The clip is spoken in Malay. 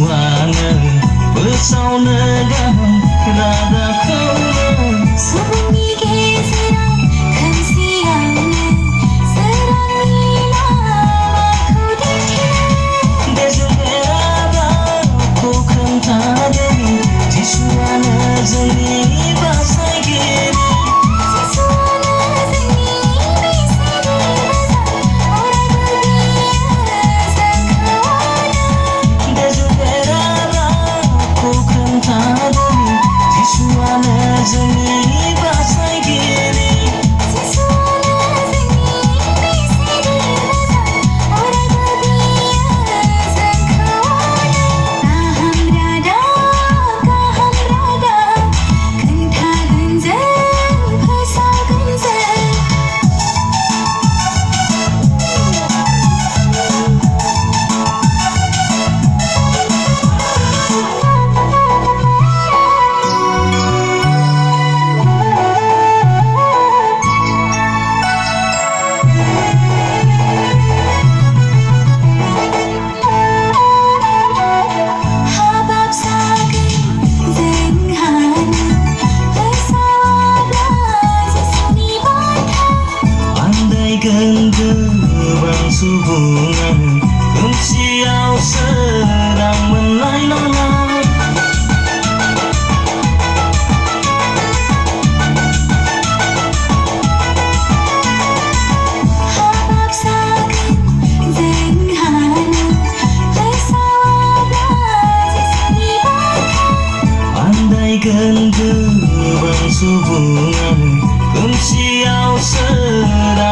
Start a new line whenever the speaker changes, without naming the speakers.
angin pesona garam rada kau
Sunyi geseran kan siangnya serang hilang aku di sini.
Desperada aku kan tadi di suara zeni bahasa gini. Zeni bahasa gini Gendebang hubungan Kemsiau sedang menai-nanai
Habab sakin zenghana Bersawablah sesini bagai
Andai gendebang hubungan Kemsiau sedang